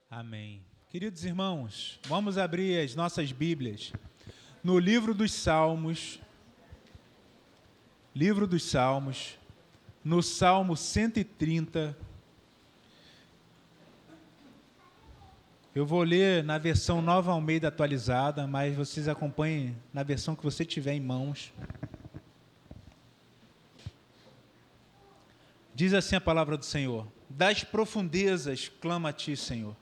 Amém. Queridos irmãos, vamos abrir as nossas Bíblias no livro dos Salmos, no Salmo 130. Eu vou ler na versão Nova Almeida atualizada, mas vocês acompanhem na versão que você tiver em mãos. Diz assim a palavra do Senhor: das profundezas clama a ti, Senhor.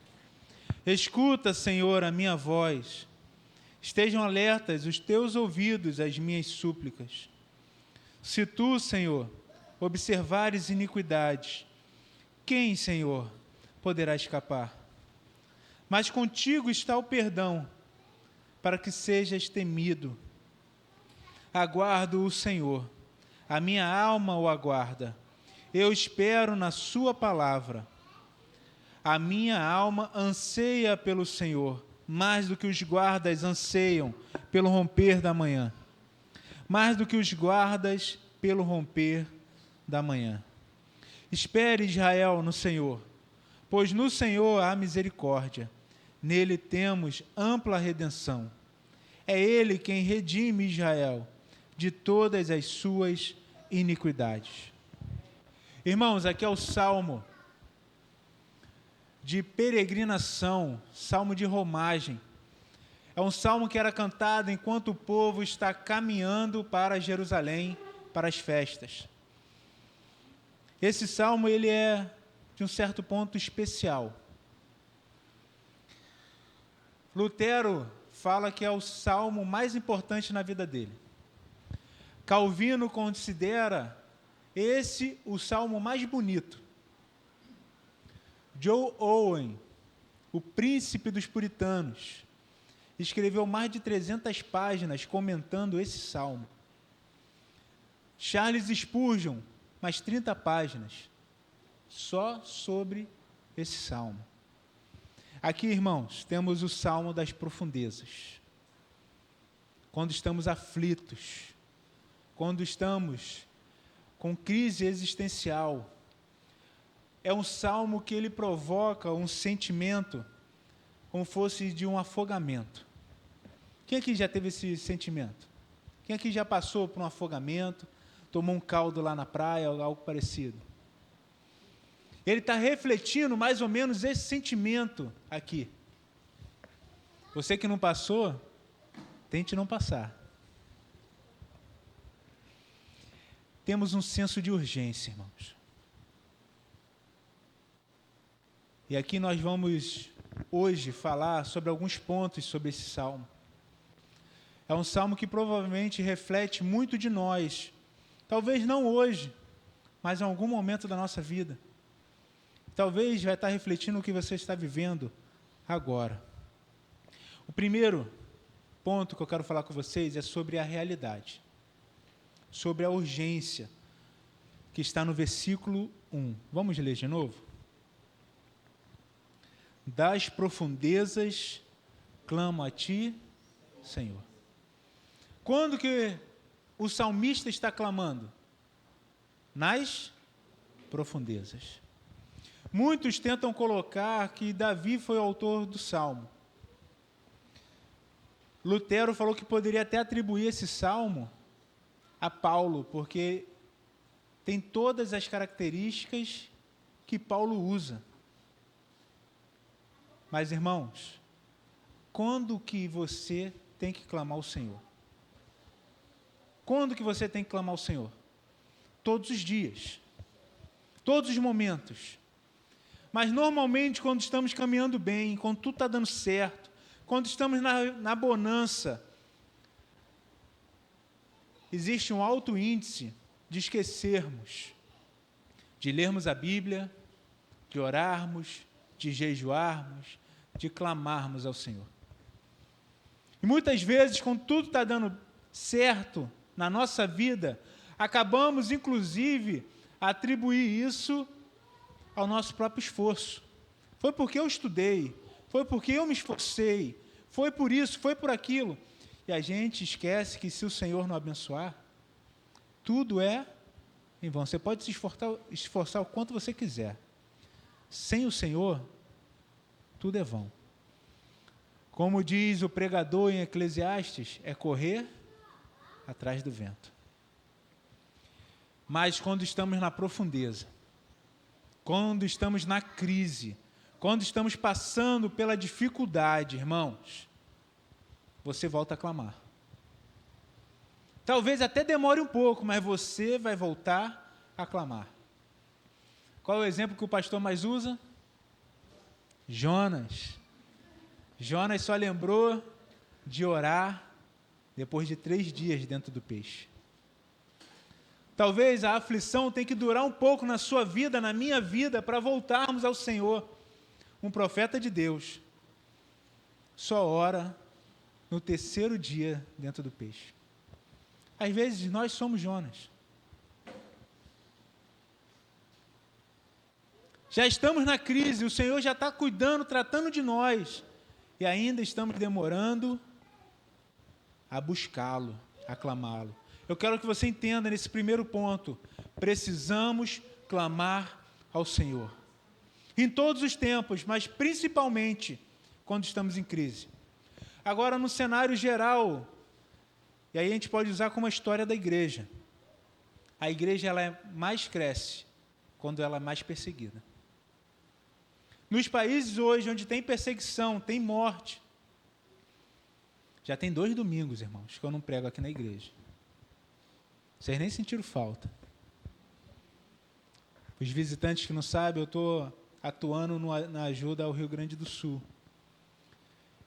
Escuta, Senhor, a minha voz. Estejam alertas os teus ouvidos às minhas súplicas. Se tu, Senhor, observares iniquidades, quem, Senhor, poderá escapar? Mas contigo está o perdão, para que sejas temido. Aguardo o Senhor, a minha alma o aguarda. Eu espero na sua palavra. A minha alma anseia pelo Senhor, mais do que os guardas anseiam pelo romper da manhã. Mais do que os guardas pelo romper da manhã. Espere, Israel, no Senhor, pois no Senhor há misericórdia. Nele temos ampla redenção. É Ele quem redime Israel de todas as suas iniquidades. Irmãos, aqui é o Salmo de peregrinação, salmo de romagem. É um salmo que era cantado enquanto o povo está caminhando para Jerusalém, para as festas. Esse salmo, ele é, de um certo ponto, especial. Lutero fala que é o salmo mais importante na vida dele. Calvino considera esse o salmo mais bonito. John Owen, o príncipe dos puritanos, escreveu mais de 300 páginas comentando esse salmo. Charles Spurgeon, mais 30 páginas, só sobre esse salmo. Aqui, irmãos, temos o salmo das profundezas. Quando estamos aflitos, quando estamos com crise existencial, é um salmo que ele provoca um sentimento como fosse de um afogamento. Quem aqui já teve esse sentimento? Quem aqui já passou por um afogamento, tomou um caldo lá na praia, ou algo parecido? Ele está refletindo mais ou menos esse sentimento aqui. Você que não passou, tente não passar. Temos um senso de urgência, irmãos. E aqui nós vamos hoje falar sobre alguns pontos sobre esse salmo. É um salmo que provavelmente reflete muito de nós. Talvez não hoje, mas em algum momento da nossa vida. Talvez vai estar refletindo o que você está vivendo agora. O primeiro ponto que eu quero falar com vocês é sobre a realidade. Sobre a urgência que está no versículo 1. Vamos ler de novo? Das profundezas clamo a ti, Senhor. Quando que o salmista está clamando? Nas profundezas. Muitos tentam colocar que Davi foi o autor do salmo. Lutero falou que poderia até atribuir esse salmo a Paulo, porque tem todas as características que Paulo usa. Mas, irmãos, quando que você tem que clamar ao Senhor? Quando que você tem que clamar ao Senhor? Todos os dias. Todos os momentos. Mas, normalmente, quando estamos caminhando bem, quando tudo está dando certo, quando estamos na bonança, existe um alto índice de esquecermos, de lermos a Bíblia, de orarmos, de jejuarmos, de clamarmos ao Senhor. E muitas vezes, quando tudo está dando certo na nossa vida, acabamos, inclusive, a atribuir isso ao nosso próprio esforço. Foi porque eu estudei, foi porque eu me esforcei, foi por isso, foi por aquilo. E a gente esquece que se o Senhor não abençoar, tudo é em vão. Você pode se esforçar o quanto você quiser. Sem o Senhor, tudo é vão. Como diz o pregador em Eclesiastes, é correr atrás do vento. Mas quando estamos na profundeza, quando estamos na crise, quando estamos passando pela dificuldade, irmãos, você volta a clamar. Talvez até demore um pouco, mas você vai voltar a clamar. Qual é o exemplo que o pastor mais usa? Jonas. Jonas só lembrou de orar depois de 3 dias dentro do peixe. Talvez a aflição tenha que durar um pouco na sua vida, na minha vida, para voltarmos ao Senhor. Um profeta de Deus só ora no 3º dia dentro do peixe. Às vezes nós somos Jonas. Já estamos na crise, o Senhor já está cuidando, tratando de nós, e ainda estamos demorando a buscá-lo, a clamá-lo. Eu quero que você entenda nesse primeiro ponto, precisamos clamar ao Senhor. Em todos os tempos, mas principalmente quando estamos em crise. Agora, no cenário geral, e aí a gente pode usar como a história da igreja. A igreja ela mais cresce quando ela é mais perseguida. Nos países hoje onde tem perseguição, tem morte, já tem 2 domingos, irmãos, que eu não prego aqui na igreja. Vocês nem sentiram falta. Os visitantes que não sabem, eu estou atuando na ajuda ao Rio Grande do Sul.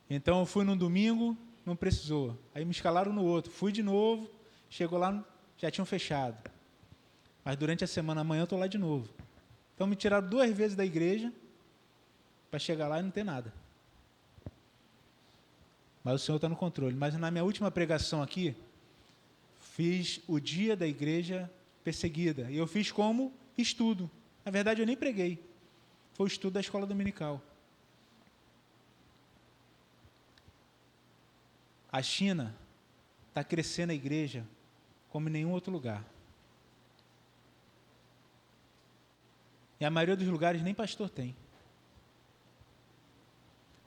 Então eu fui num domingo, não precisou. Aí me escalaram no outro. Fui de novo, chegou lá, já tinham fechado. Mas durante a semana, amanhã eu estou lá de novo. Então me tiraram 2 vezes da igreja, para chegar lá e não ter nada. Mas o Senhor está no controle. Mas na minha última pregação aqui, fiz o dia da igreja perseguida. E eu fiz como estudo. Na verdade, eu nem preguei. Foi o estudo da escola dominical. A China está crescendo a igreja como em nenhum outro lugar. E a maioria dos lugares nem pastor tem.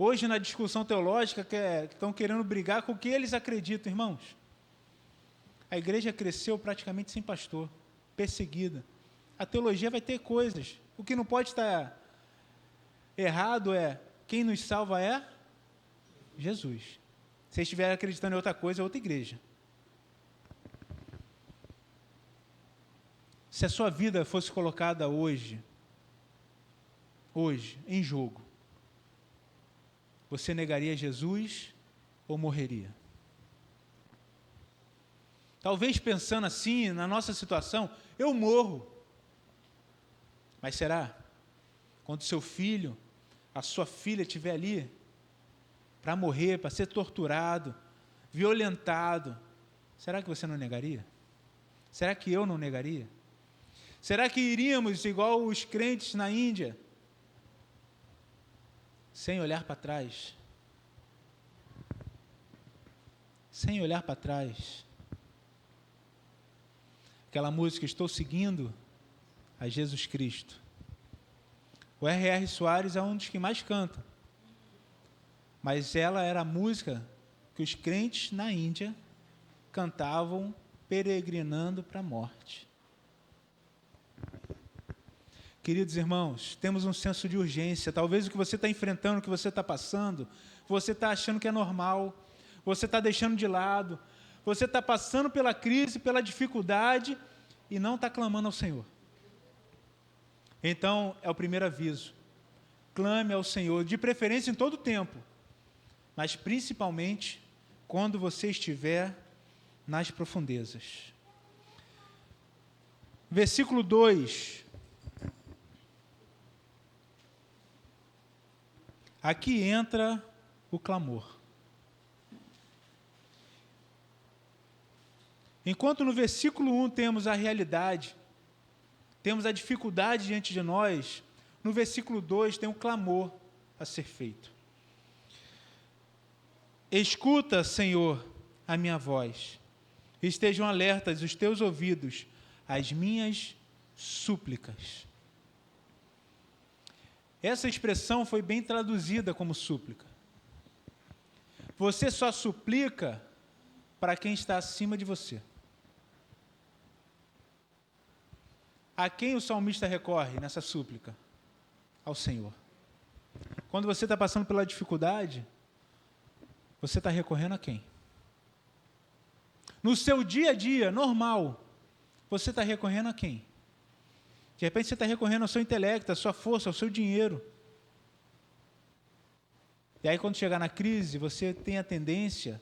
Hoje, na discussão teológica, estão querendo brigar com o que eles acreditam, irmãos. A igreja cresceu praticamente sem pastor, perseguida. A teologia vai ter coisas. O que não pode estar errado é, quem nos salva é Jesus. Se vocês estiverem acreditando em outra coisa, é outra igreja. Se a sua vida fosse colocada hoje, em jogo, você negaria Jesus ou morreria? Talvez pensando assim, na nossa situação, eu morro. Mas será? Quando seu filho, a sua filha estiver ali, para morrer, para ser torturado, violentado, será que você não negaria? Será que eu não negaria? Será que iríamos igual os crentes na Índia, sem olhar para trás? Sem olhar para trás. Aquela música, estou seguindo a Jesus Cristo. O R.R. Soares é um dos que mais canta. Mas ela era a música que os crentes na Índia cantavam peregrinando para a morte. Queridos irmãos, temos um senso de urgência. Talvez o que você está enfrentando, o que você está passando, você está achando que é normal, você está deixando de lado, você está passando pela crise, pela dificuldade e não está clamando ao Senhor. Então, é o primeiro aviso. Clame ao Senhor, de preferência em todo o tempo, mas principalmente quando você estiver nas profundezas. Versículo 2. Aqui entra o clamor. Enquanto no versículo 1 temos a realidade, temos a dificuldade diante de nós, no versículo 2 tem um clamor a ser feito. Escuta, Senhor, a minha voz. Estejam alertas os teus ouvidos às minhas súplicas. Essa expressão foi bem traduzida como súplica. Você só suplica para quem está acima de você. A quem o salmista recorre nessa súplica? Ao Senhor. Quando você está passando pela dificuldade, você está recorrendo a quem? No seu dia a dia, normal, você está recorrendo a quem? De repente você está recorrendo ao seu intelecto, à sua força, ao seu dinheiro. E aí quando chegar na crise, você tem a tendência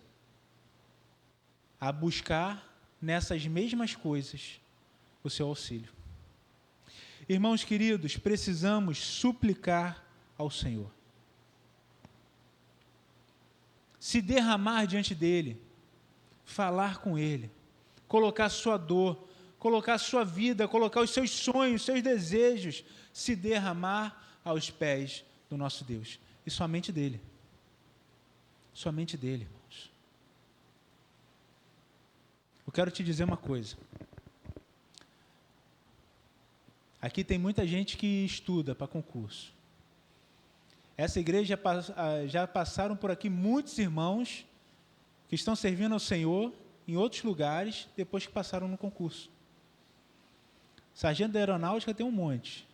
a buscar nessas mesmas coisas o seu auxílio. Irmãos queridos, precisamos suplicar ao Senhor. Se derramar diante dEle, falar com Ele, colocar sua dor, colocar sua vida, colocar os seus sonhos, seus desejos, se derramar aos pés do nosso Deus. E somente dEle. Somente dEle, irmãos. Eu quero te dizer uma coisa. Aqui tem muita gente que estuda para concurso. Essa igreja já passaram por aqui muitos irmãos que estão servindo ao Senhor em outros lugares depois que passaram no concurso. Sargento da Aeronáutica tem um monte.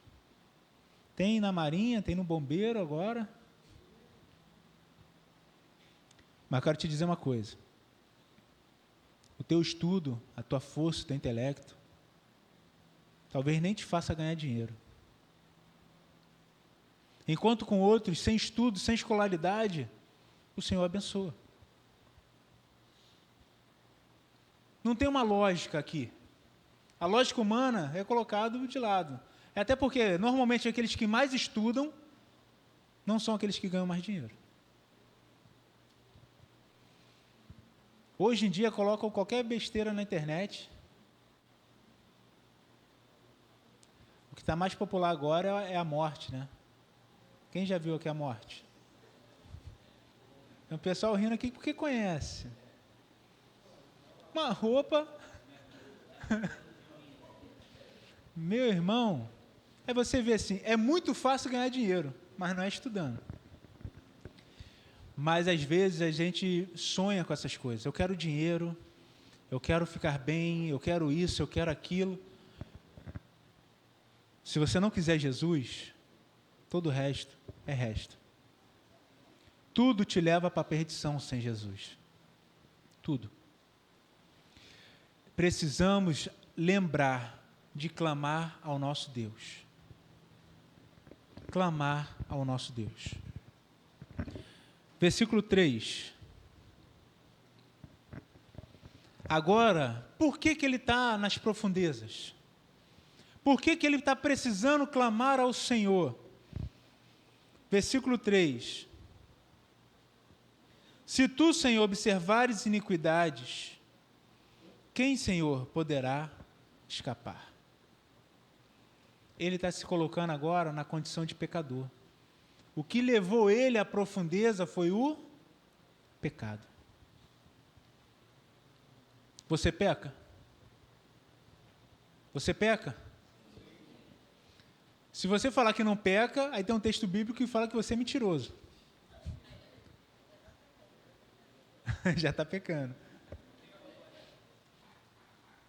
Tem na Marinha, tem no Bombeiro agora. Mas eu quero te dizer uma coisa. O teu estudo, a tua força, o teu intelecto, talvez nem te faça ganhar dinheiro. Enquanto com outros, sem estudo, sem escolaridade, o Senhor abençoa. Não tem uma lógica aqui. A lógica humana é colocada de lado. Até porque, normalmente, aqueles que mais estudam não são aqueles que ganham mais dinheiro. Hoje em dia, colocam qualquer besteira na internet. O que está mais popular agora é a morte, né? Quem já viu aqui a morte? Tem um pessoal rindo aqui porque conhece. Uma roupa. Meu irmão, é você ver assim, é muito fácil ganhar dinheiro, mas não é estudando. Mas às vezes a gente sonha com essas coisas. Eu quero dinheiro, eu quero ficar bem, eu quero isso, eu quero aquilo. Se você não quiser Jesus, todo o resto é resto. Tudo te leva para a perdição sem Jesus. Tudo. Precisamos lembrar de clamar ao nosso Deus. Clamar ao nosso Deus. Versículo 3. Agora, por que ele está nas profundezas? Por que ele está precisando clamar ao Senhor? Versículo 3. Se tu, Senhor, observares iniquidades, quem, Senhor, poderá escapar? Ele está se colocando agora na condição de pecador. O que levou ele à profundeza foi o pecado. Você peca? Você peca? Se você falar que não peca, aí tem um texto bíblico que fala que você é mentiroso. Já está pecando.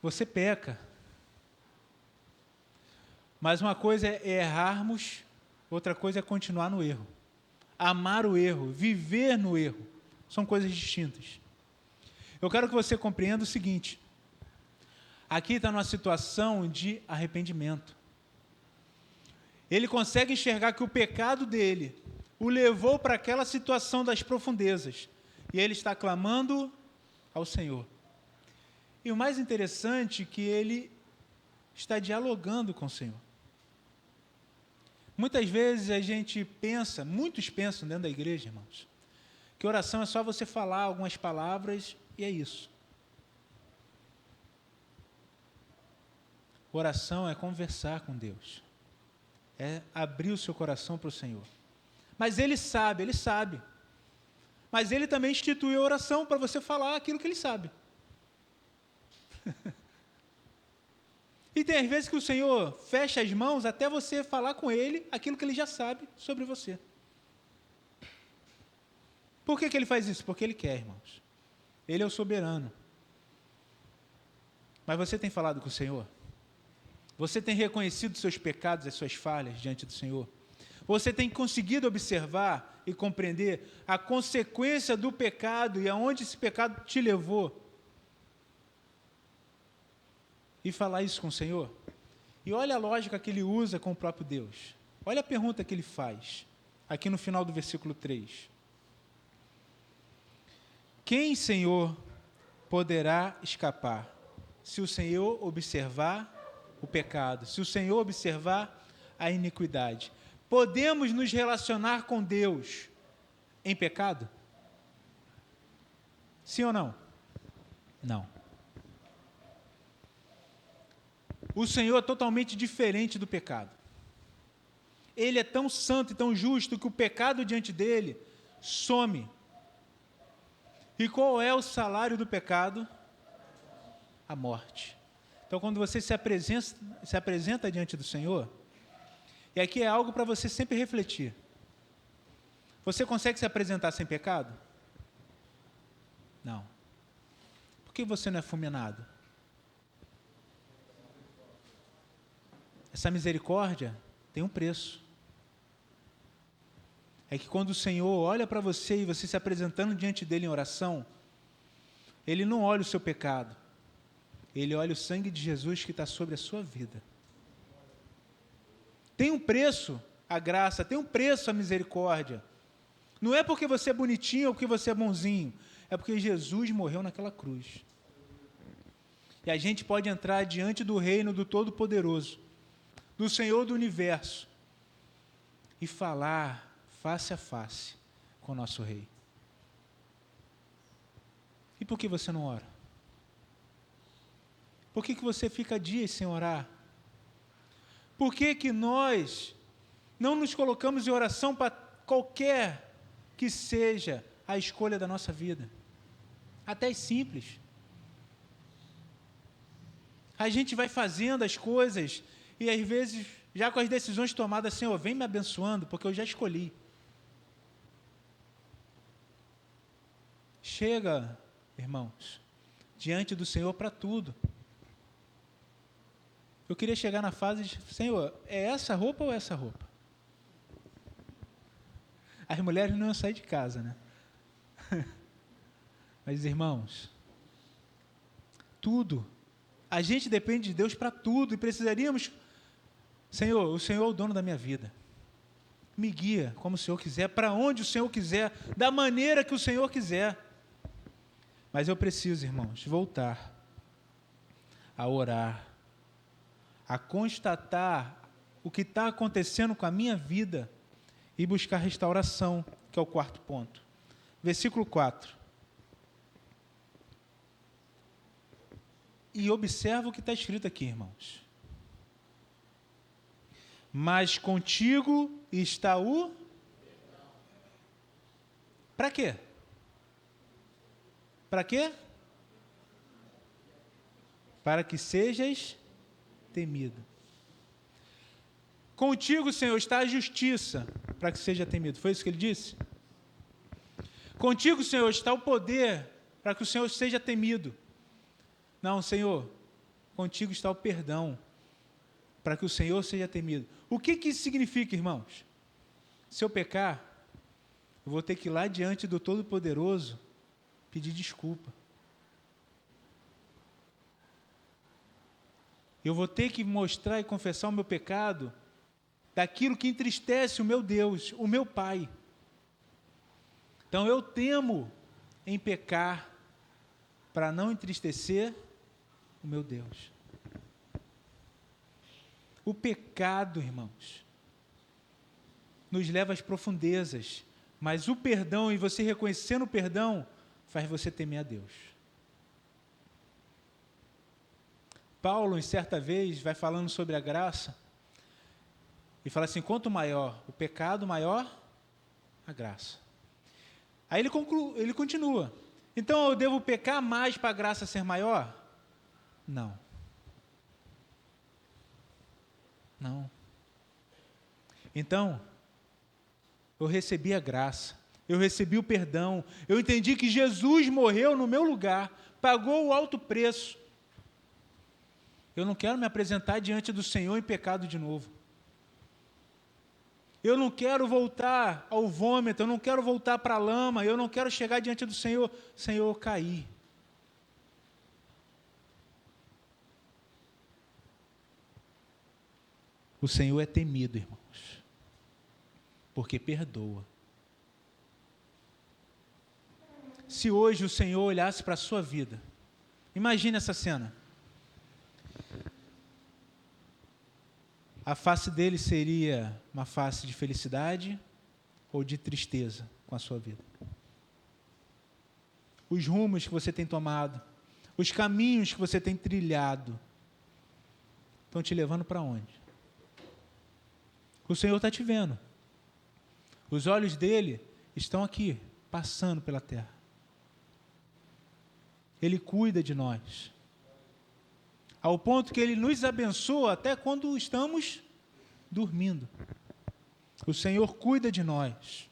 Você peca. Mas uma coisa é errarmos, outra coisa é continuar no erro. Amar o erro, viver no erro, são coisas distintas. Eu quero que você compreenda o seguinte. Aqui está numa situação de arrependimento. Ele consegue enxergar que o pecado dele o levou para aquela situação das profundezas. E ele está clamando ao Senhor. E o mais interessante é que ele está dialogando com o Senhor. Muitas vezes a gente pensa, muitos pensam dentro da igreja, irmãos, que oração é só você falar algumas palavras e é isso. Oração é conversar com Deus. É abrir o seu coração para o Senhor. Mas ele sabe. Mas ele também instituiu a oração para você falar aquilo que ele sabe. E tem às vezes que o Senhor fecha as mãos até você falar com Ele aquilo que Ele já sabe sobre você. Por que Ele faz isso? Porque Ele quer, irmãos. Ele é o soberano. Mas você tem falado com o Senhor? Você tem reconhecido seus pecados, as suas falhas diante do Senhor? Você tem conseguido observar e compreender a consequência do pecado e aonde esse pecado te levou? E falar isso com o Senhor? E olha a lógica que ele usa com o próprio Deus. Olha a pergunta que ele faz, aqui no final do versículo 3. Quem, Senhor, poderá escapar se o Senhor observar o pecado, se o Senhor observar a iniquidade? Podemos nos relacionar com Deus em pecado? Sim ou não? Não. O Senhor é totalmente diferente do pecado. Ele é tão santo e tão justo que o pecado diante dele some. E qual é o salário do pecado? A morte. Então, quando você se apresenta diante do Senhor, e aqui é algo para você sempre refletir. Você consegue se apresentar sem pecado? Não. Por que você não é fulminado? Essa misericórdia tem um preço. É que quando o Senhor olha para você e você se apresentando diante dele em oração, ele não olha o seu pecado, ele olha o sangue de Jesus que está sobre a sua vida. Tem um preço a graça, tem um preço a misericórdia. Não é porque você é bonitinho ou porque você é bonzinho, é porque Jesus morreu naquela cruz. E a gente pode entrar diante do reino do Todo-Poderoso, do Senhor do Universo, e falar face a face com o nosso Rei. E por que você não ora? Por que você fica dias sem orar? Por que nós não nos colocamos em oração para qualquer que seja a escolha da nossa vida? Até simples. A gente vai fazendo as coisas e às vezes, já com as decisões tomadas, Senhor, vem me abençoando, porque eu já escolhi. Chega, irmãos, diante do Senhor para tudo. Eu queria chegar na fase de, Senhor, é essa roupa ou essa roupa? As mulheres não iam sair de casa, né? Mas, irmãos, tudo. A gente depende de Deus para tudo e precisaríamos... Senhor, o Senhor é o dono da minha vida. Me guia como o Senhor quiser, para onde o Senhor quiser, da maneira que o Senhor quiser. Mas eu preciso, irmãos, voltar a orar, a constatar o que está acontecendo com a minha vida e buscar restauração, que é o quarto ponto. Versículo 4. E observa o que está escrito aqui, irmãos. Mas contigo está o... Para quê? Para quê? Para que sejas temido. Contigo, Senhor, está a justiça, para que seja temido. Foi isso que ele disse? Contigo, Senhor, está o poder, para que o Senhor seja temido. Não, Senhor, contigo está o perdão, para que o Senhor seja temido. O que isso significa, irmãos? Se eu pecar, eu vou ter que ir lá diante do Todo-Poderoso pedir desculpa. Eu vou ter que mostrar e confessar o meu pecado daquilo que entristece o meu Deus, o meu Pai. Então eu temo em pecar para não entristecer o meu Deus. O pecado, irmãos, nos leva às profundezas, mas o perdão, e você reconhecendo o perdão, faz você temer a Deus. Paulo, em certa vez, vai falando sobre a graça, e fala assim, quanto maior o pecado, maior a graça. Aí ele continua, então eu devo pecar mais para a graça ser maior? Não. Não. Então, eu recebi a graça, eu recebi o perdão, eu entendi que Jesus morreu no meu lugar, pagou o alto preço. Eu não quero me apresentar diante do Senhor em pecado de novo. Eu não quero voltar ao vômito, eu não quero voltar para a lama, eu não quero chegar diante do Senhor, Senhor, eu caí. O Senhor é temido, irmãos, porque perdoa. Se hoje o Senhor olhasse para a sua vida, imagine essa cena. A face dele seria uma face de felicidade ou de tristeza com a sua vida? Os rumos que você tem tomado, os caminhos que você tem trilhado, estão te levando para onde? O Senhor está te vendo. Os olhos dele estão aqui, passando pela terra. Ele cuida de nós. Ao ponto que ele nos abençoa até quando estamos dormindo. O Senhor cuida de nós.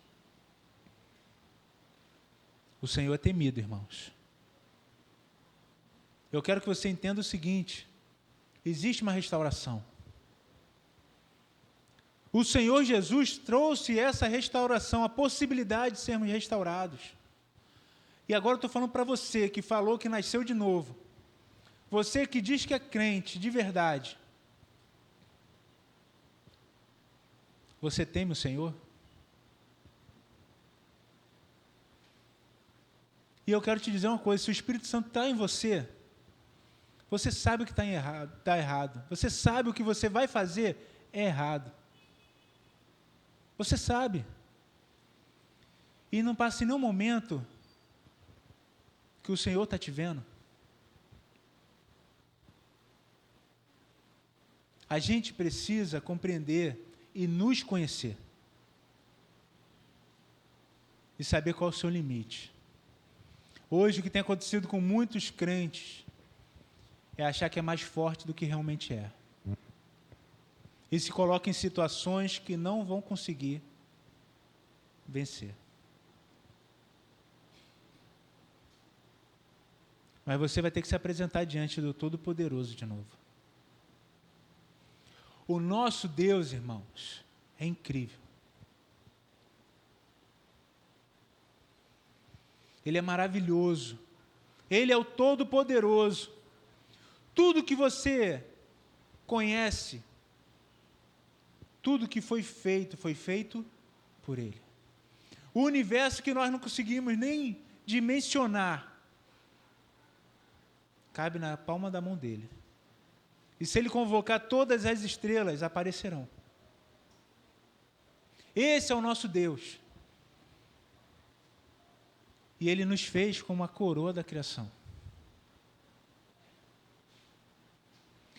O Senhor é temido, irmãos. Eu quero que você entenda o seguinte: existe uma restauração. O Senhor Jesus trouxe essa restauração, a possibilidade de sermos restaurados. E agora eu estou falando para você que falou que nasceu de novo. Você que diz que é crente de verdade. Você teme o Senhor? E eu quero te dizer uma coisa: se o Espírito Santo está em você, você sabe o que está errado. Você sabe o que você vai fazer é errado. Você sabe. E não passa em nenhum momento que o Senhor está te vendo. A gente precisa compreender e nos conhecer. E saber qual é o seu limite. Hoje o que tem acontecido com muitos crentes é achar que é mais forte do que realmente é. E se coloca em situações que não vão conseguir vencer. Mas você vai ter que se apresentar diante do Todo-Poderoso de novo. O nosso Deus, irmãos, é incrível. Ele é maravilhoso. Ele é o Todo-Poderoso. Tudo que você conhece, tudo que foi feito por Ele. O universo que nós não conseguimos nem dimensionar, cabe na palma da mão dele. E se ele convocar, todas as estrelas aparecerão. Esse é o nosso Deus. E ele nos fez como a coroa da criação.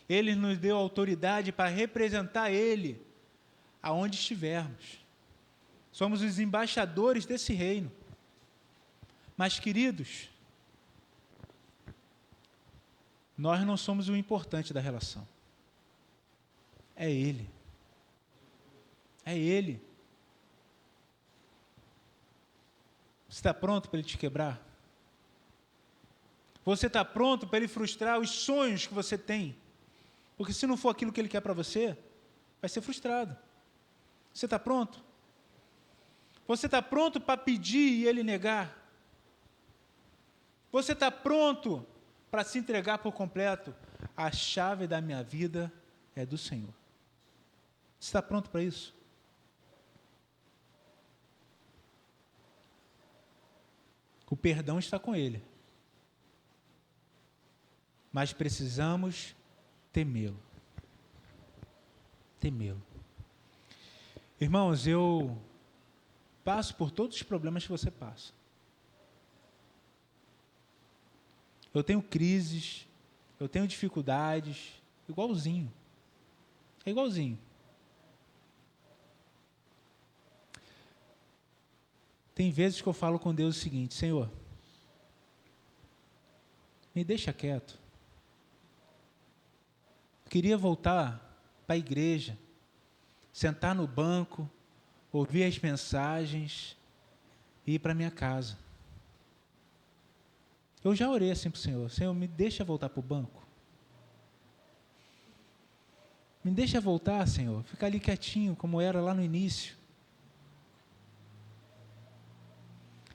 Ele nos deu autoridade para representar ele aonde estivermos. Somos os embaixadores desse reino. Mas, queridos, nós não somos o importante da relação. É Ele. É Ele. Você está pronto para Ele te quebrar? Você está pronto para Ele frustrar os sonhos que você tem? Porque se não for aquilo que Ele quer para você, vai ser frustrado. Você está pronto? Você está pronto para pedir e Ele negar? Você está pronto para se entregar por completo? A chave da minha vida é do Senhor. Você está pronto para isso? O perdão está com Ele. Mas precisamos temê-lo. Temê-lo. Irmãos, eu passo por todos os problemas que você passa. Eu tenho crises, eu tenho dificuldades, igualzinho. É igualzinho. Tem vezes que eu falo com Deus o seguinte: Senhor, me deixa quieto. Eu queria voltar para a igreja, sentar no banco, ouvir as mensagens e ir para minha casa. Eu já orei assim para o Senhor: Senhor, me deixa voltar para o banco. Me deixa voltar, Senhor, ficar ali quietinho, como era lá no início.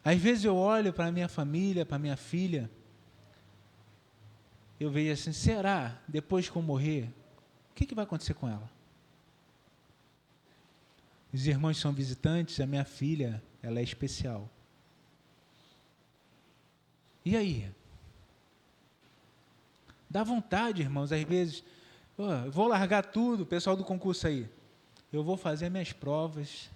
Às vezes eu olho para a minha família, para a minha filha, eu vejo assim: será, depois que eu morrer, o que vai acontecer com ela? Os irmãos são visitantes, a minha filha, ela é especial. E aí? Dá vontade, irmãos, às vezes, eu vou largar tudo, pessoal do concurso aí, eu vou fazer minhas provas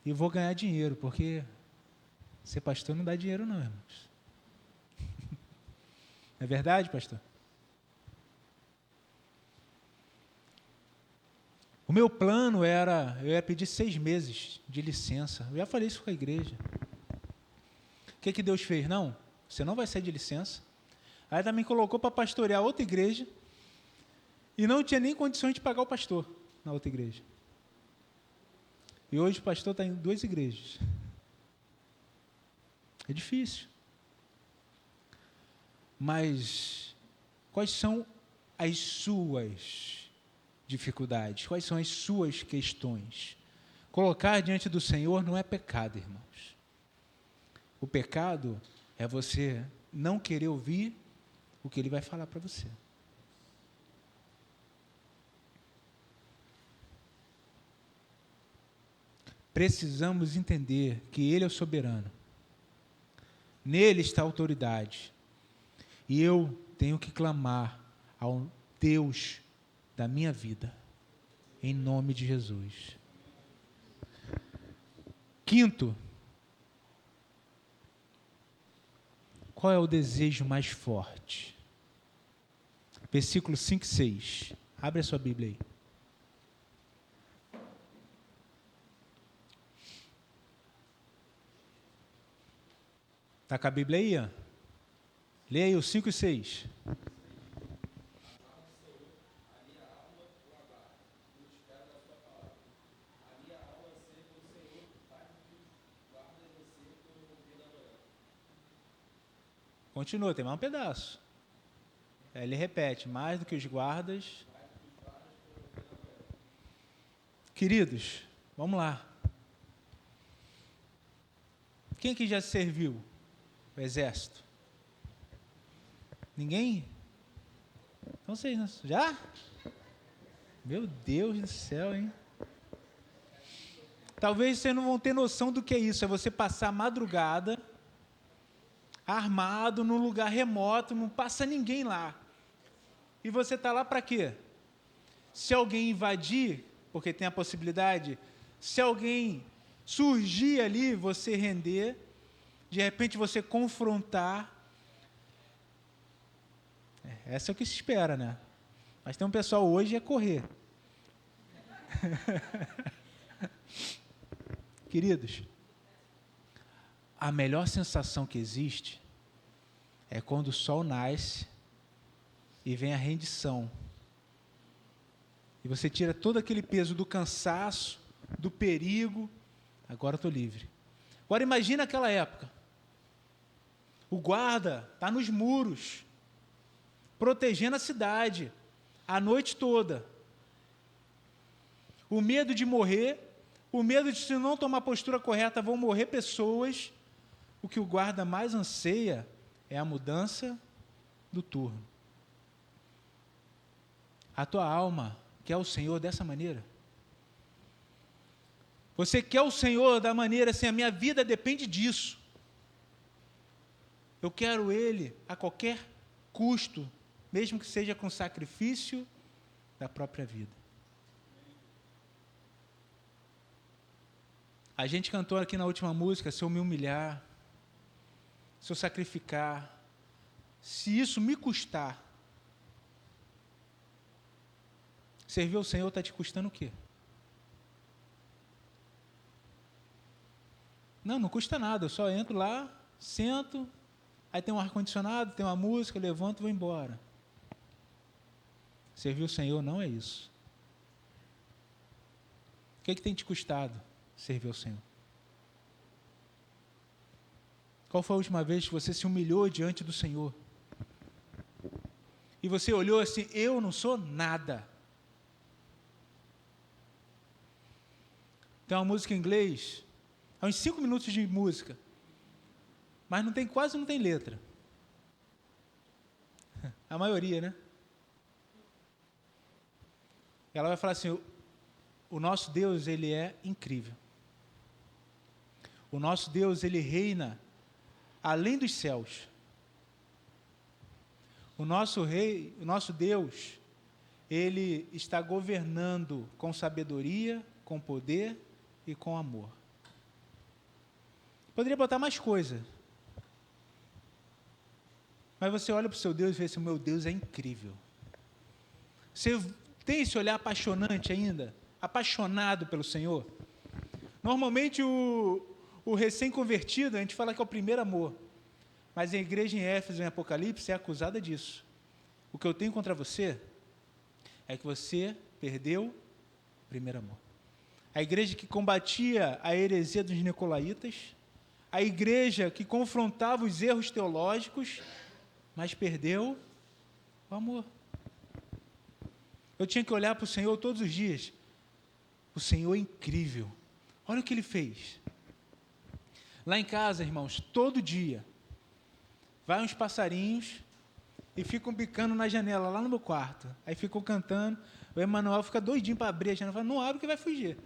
e vou ganhar dinheiro, porque ser pastor não dá dinheiro não, irmãos. Não é verdade, pastor? O meu plano era, eu ia pedir 6 meses de licença. Eu já falei isso com a igreja. O que Deus fez? Não, você não vai sair de licença. Aí também colocou para pastorear outra igreja e não tinha nem condições de pagar o pastor na outra igreja. E hoje o pastor está em 2 igrejas. É difícil. Mas quais são as suas dificuldades? Quais são as suas questões? Colocar diante do Senhor não é pecado, irmãos. O pecado é você não querer ouvir o que Ele vai falar para você. Precisamos entender que Ele é o soberano. Nele está a autoridade. E eu tenho que clamar ao Deus da minha vida, em nome de Jesus. Quinto, qual é o desejo mais forte? Versículo 5 e 6. Abre a sua Bíblia aí. Está com a Bíblia aí? Ó? Leia aí os 5 e 6. Continua, tem mais um pedaço. Ele repete: mais do que os guardas. Queridos, vamos lá. Quem aqui já serviu o exército? Ninguém? Então vocês, já? Meu Deus do céu, hein? Talvez vocês não vão ter noção do que é isso. É você passar a madrugada, armado, num lugar remoto, não passa ninguém lá. E você está lá para quê? Se alguém invadir, porque tem a possibilidade, se alguém surgir ali, você render, de repente você confrontar. Essa é o que se espera, né? Mas tem um pessoal hoje é correr. Queridos, a melhor sensação que existe é quando o sol nasce e vem a rendição. E você tira todo aquele peso do cansaço, do perigo. Agora estou livre. Agora imagina aquela época. O guarda está nos muros, protegendo a cidade, a noite toda. O medo de morrer, o medo de, se não tomar a postura correta, vão morrer pessoas. O que o guarda mais anseia é a mudança do turno. A tua alma quer o Senhor dessa maneira? Você quer o Senhor da maneira assim: a minha vida depende disso. Eu quero Ele a qualquer custo, mesmo que seja com sacrifício da própria vida. A gente cantou aqui na última música: se eu me humilhar, se eu sacrificar, se isso me custar. Servir ao Senhor está te custando o quê? Não custa nada, eu só entro lá, sento, aí tem um ar-condicionado, tem uma música, levanto e vou embora. Servir o Senhor não é isso. que tem te custado servir ao Senhor? Qual foi a última vez que você se humilhou diante do Senhor? E você olhou assim, eu não sou nada. Tem uma música em inglês, há uns 5 minutos de música, mas quase não tem letra. A maioria, né? Ela vai falar assim, o nosso Deus, ele é incrível. O nosso Deus, ele reina além dos céus. O nosso Deus, ele está governando com sabedoria, com poder e com amor. Poderia botar mais coisas. Mas você olha para o seu Deus e vê assim, o meu Deus é incrível. Você tem esse olhar apaixonante ainda? Apaixonado pelo Senhor? Normalmente o recém-convertido, a gente fala que é o primeiro amor. Mas a igreja em Éfeso, em Apocalipse, é acusada disso. O que eu tenho contra você é que você perdeu o primeiro amor. A igreja que combatia a heresia dos nicolaítas, a igreja que confrontava os erros teológicos, mas perdeu o amor. Eu tinha que olhar para o Senhor todos os dias. O Senhor é incrível. Olha o que Ele fez. Lá em casa, irmãos, todo dia, vai uns passarinhos e ficam bicando na janela, lá no meu quarto. Aí ficam cantando. O Emanuel fica doidinho para abrir a janela. Fala, não abre que vai fugir.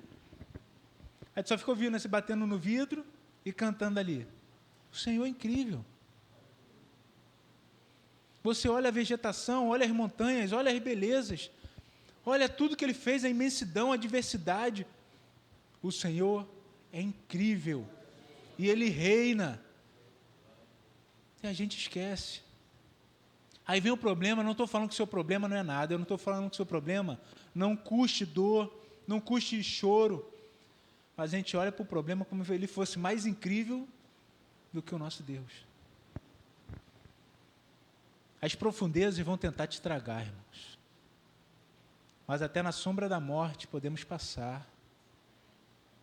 Aí tu só fica ouvindo, se batendo no vidro e cantando ali. O Senhor é incrível. Você olha a vegetação, olha as montanhas, olha as belezas, olha tudo que Ele fez, a imensidão, a diversidade. O Senhor é incrível. E Ele reina. E a gente esquece. Aí vem o problema, não estou falando que o seu problema não é nada, eu não estou falando que o seu problema não custe dor, não custe choro, mas a gente olha para o problema como se ele fosse mais incrível do que o nosso Deus. As profundezas vão tentar te estragar, irmãos. Mas até na sombra da morte podemos passar.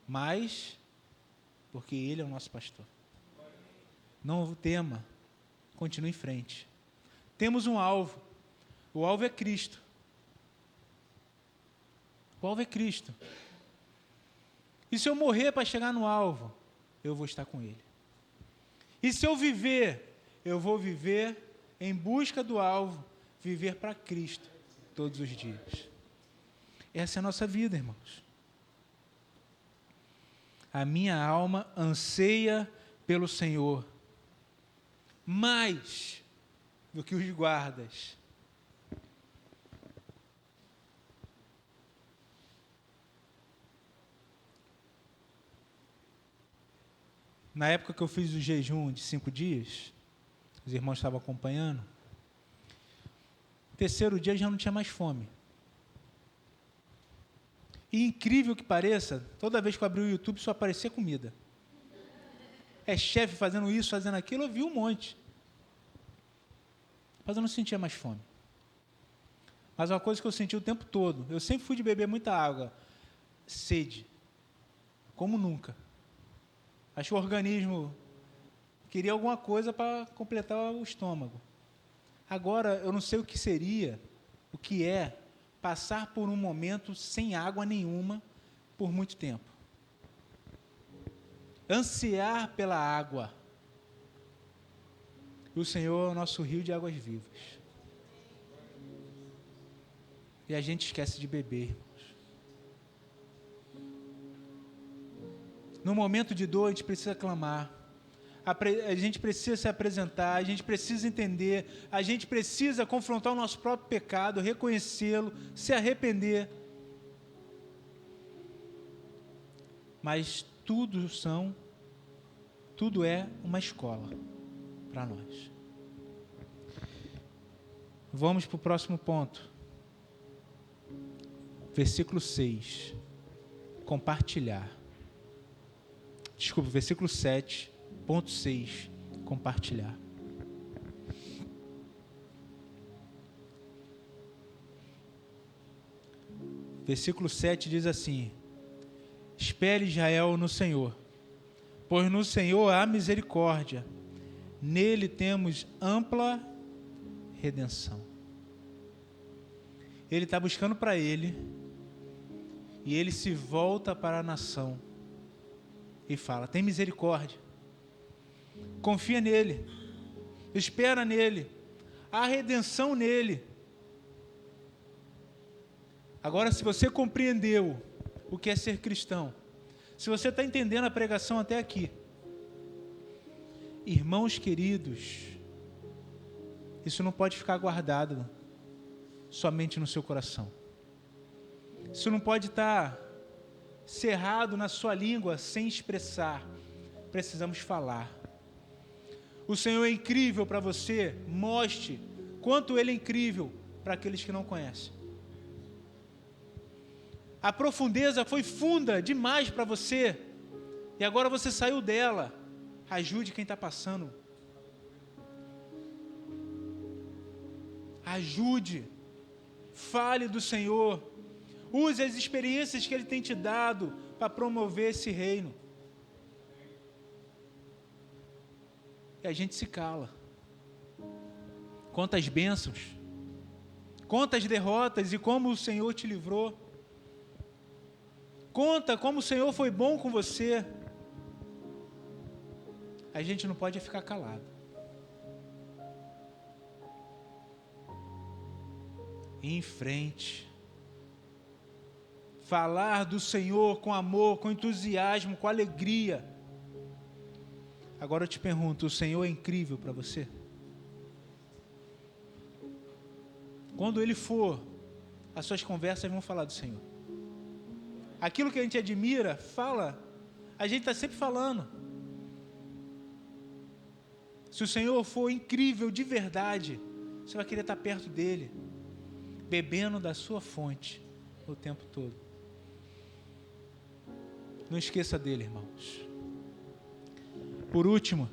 Mas, porque Ele é o nosso pastor. Não tema, continue em frente. Temos um alvo. O alvo é Cristo. O alvo é Cristo. E se eu morrer para chegar no alvo, eu vou estar com Ele. E se eu viver, eu vou viver em busca do alvo, viver para Cristo todos os dias. Essa é a nossa vida, irmãos. A minha alma anseia pelo Senhor, mais do que os guardas. Na época que eu fiz o jejum de 5 dias, os irmãos estavam acompanhando, no terceiro dia já não tinha mais fome. E incrível que pareça, toda vez que eu abri o YouTube só aparecia comida. É chefe fazendo isso, fazendo aquilo, eu vi um monte. Mas eu não sentia mais fome. Mas uma coisa que eu senti o tempo todo, eu sempre fui de beber muita água, sede, como nunca. Acho que o organismo queria alguma coisa para completar o estômago. Agora, eu não sei o que seria, o que é, passar por um momento sem água nenhuma por muito tempo. Ansiar pela água. E o Senhor é o nosso rio de águas vivas. E a gente esquece de beber, irmãos. No momento de dor, a gente precisa clamar. A gente precisa se apresentar, a gente precisa entender, a gente precisa confrontar o nosso próprio pecado, reconhecê-lo, se arrepender. Mas tudo é uma escola para nós. Vamos para o próximo ponto. Versículo 6. Compartilhar. Desculpa, versículo 7. Ponto 6, compartilhar. Versículo 7 diz assim: Espere Israel no Senhor, pois no Senhor há misericórdia, nele temos ampla redenção. Ele está buscando para ele, e ele se volta para a nação e fala: tem misericórdia, confia nele, espera nele, há redenção nele. Agora, se você compreendeu o que é ser cristão, se você está entendendo a pregação até aqui, irmãos queridos, isso não pode ficar guardado somente no seu coração. Isso não pode estar cerrado na sua língua sem expressar. Precisamos falar. O Senhor é incrível para você, mostre quanto Ele é incrível para aqueles que não conhecem. A profundeza foi funda demais para você, e agora você saiu dela. Ajude quem está passando. Ajude. Fale do Senhor. Use as experiências que Ele tem te dado para promover esse reino. E a gente se cala. Conta as bênçãos, conta as derrotas e como o Senhor te livrou. Conta como o Senhor foi bom com você. A gente não pode ficar calado. Ir em frente. Falar do Senhor com amor, com entusiasmo, com alegria. Agora eu te pergunto, o Senhor é incrível para você? Quando Ele for, as suas conversas vão falar do Senhor. Aquilo que a gente admira, fala. A gente está sempre falando. Se o Senhor for incrível de verdade, você vai querer estar perto dEle, bebendo da sua fonte o tempo todo. Não esqueça dEle, irmãos. Por último,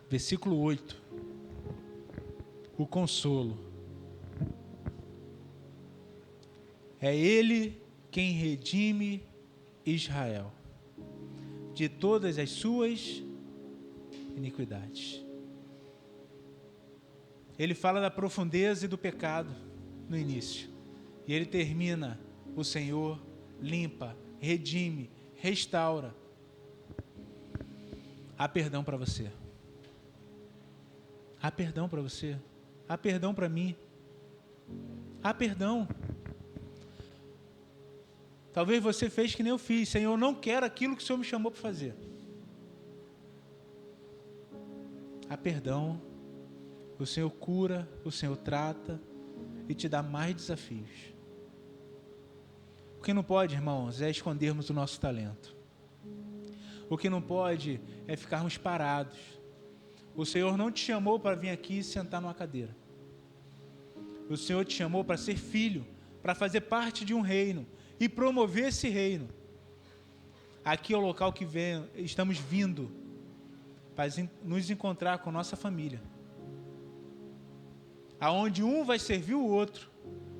versículo 8. O consolo. É Ele quem redime Israel de todas as suas iniquidades. Ele fala da profundeza e do pecado no início. E ele termina: o Senhor limpa, redime, restaura. Há perdão para você. Há perdão para você. Há perdão para mim. Há perdão. Talvez você fez que nem eu fiz. Senhor, eu não quero aquilo que o Senhor me chamou para fazer. Há perdão. O Senhor cura, o Senhor trata e te dá mais desafios. O que não pode, irmãos, é escondermos o nosso talento. O que não pode é ficarmos parados. O Senhor não te chamou para vir aqui e sentar numa cadeira. O Senhor te chamou para ser filho, para fazer parte de um reino e promover esse reino. Aqui é o local que estamos vindo para nos encontrar com nossa família. Aonde um vai servir o outro,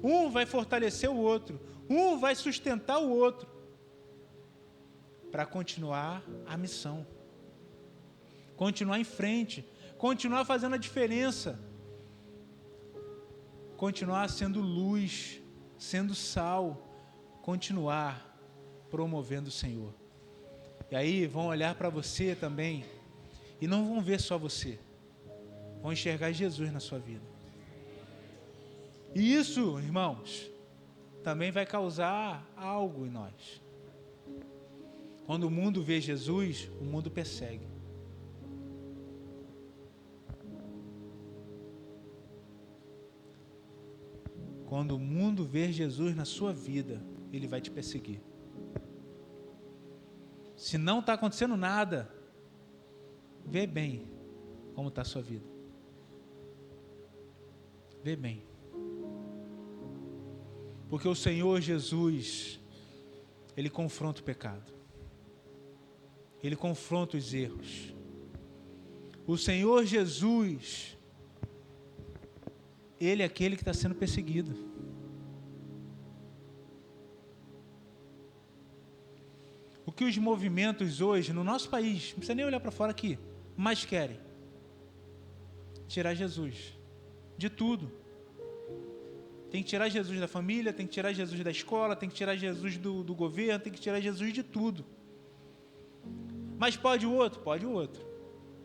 um vai fortalecer o outro, um vai sustentar o outro, para continuar a missão, continuar em frente, continuar fazendo a diferença, continuar sendo luz, sendo sal, continuar promovendo o Senhor. E aí vão olhar para você também e não vão ver só você, vão enxergar Jesus na sua vida. E isso, irmãos, também vai causar algo em nós. Quando o mundo vê Jesus, o mundo persegue. Quando o mundo ver Jesus na sua vida, ele vai te perseguir. Se não está acontecendo nada, vê bem como está a sua vida. Vê bem. Porque o Senhor Jesus, Ele confronta o pecado. Ele confronta os erros. O Senhor Jesus, Ele é aquele que está sendo perseguido. que os movimentos hoje, no nosso país, não precisa nem olhar para fora aqui, mais querem? Tirar Jesus de tudo. Tem que tirar Jesus da família, tem que tirar Jesus da escola, tem que tirar Jesus do governo, tem que tirar Jesus de tudo. Mas pode o outro? Pode o outro.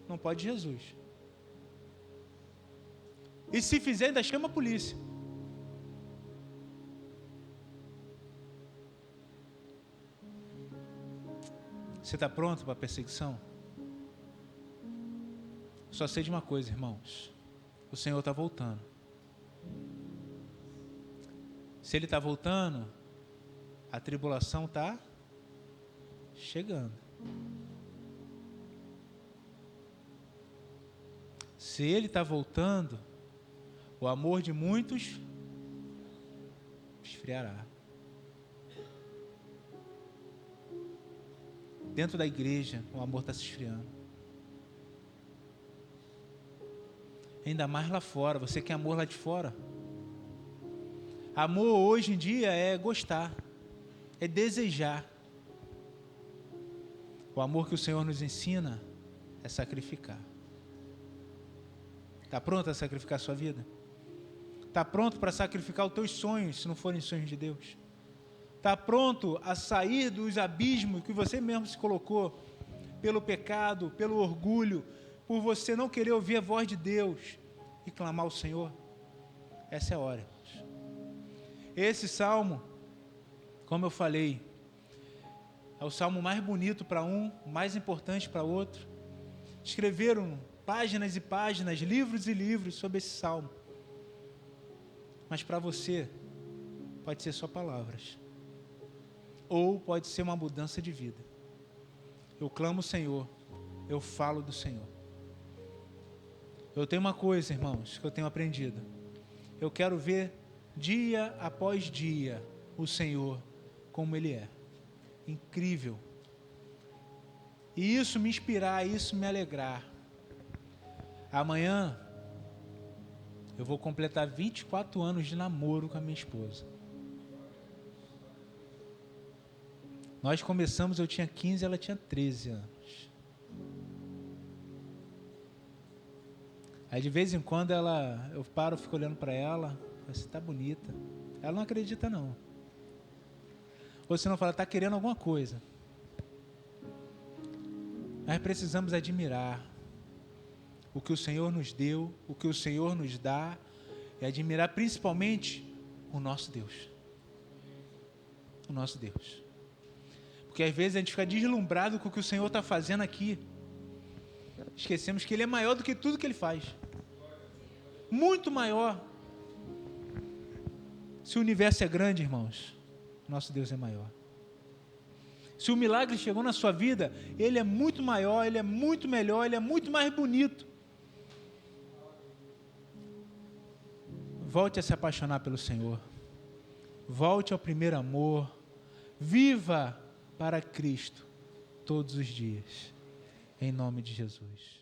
Não pode Jesus. E se fizer, ainda chama a polícia. Você está pronto para a perseguição? Só sei de uma coisa, irmãos. O Senhor está voltando. Se Ele está voltando, a tribulação está chegando. Se Ele está voltando, o amor de muitos esfriará. Dentro da igreja, o amor está se esfriando. Ainda mais lá fora. Você quer amor lá de fora? Amor hoje em dia é gostar, é desejar. O amor que o Senhor nos ensina é sacrificar. Está pronto a sacrificar a sua vida? Está pronto para sacrificar os teus sonhos, se não forem sonhos de Deus? Está pronto a sair dos abismos que você mesmo se colocou, pelo pecado, pelo orgulho, por você não querer ouvir a voz de Deus e clamar ao Senhor? Essa é a hora. Esse salmo, como eu falei, é o salmo mais bonito para um, mais importante para outro. Escreveram páginas e páginas, livros e livros sobre esse salmo. Mas para você, pode ser só palavras. Ou pode ser uma mudança de vida. Eu clamo o Senhor, eu falo do Senhor. Eu tenho uma coisa, irmãos, que eu tenho aprendido. Eu quero ver dia após dia o Senhor como Ele é. Incrível. E isso me inspirar, isso me alegrar. Amanhã eu vou completar 24 anos de namoro com a minha esposa. Nós começamos, eu tinha 15, ela tinha 13 anos. Aí de vez em quando eu paro, fico olhando para ela, você está bonita. Ela não acredita não. Ou se não fala, está querendo alguma coisa. Nós precisamos admirar o que o Senhor nos deu, o que o Senhor nos dá, e admirar principalmente o nosso Deus. O nosso Deus. Porque às vezes a gente fica deslumbrado com o que o Senhor está fazendo aqui. Esquecemos que Ele é maior do que tudo que Ele faz. Muito maior. Se o universo é grande, irmãos, nosso Deus é maior. Se o milagre chegou na sua vida, Ele é muito maior, Ele é muito melhor, Ele é muito mais bonito. Volte a se apaixonar pelo Senhor. Volte ao primeiro amor. Viva para Cristo todos os dias. Em nome de Jesus.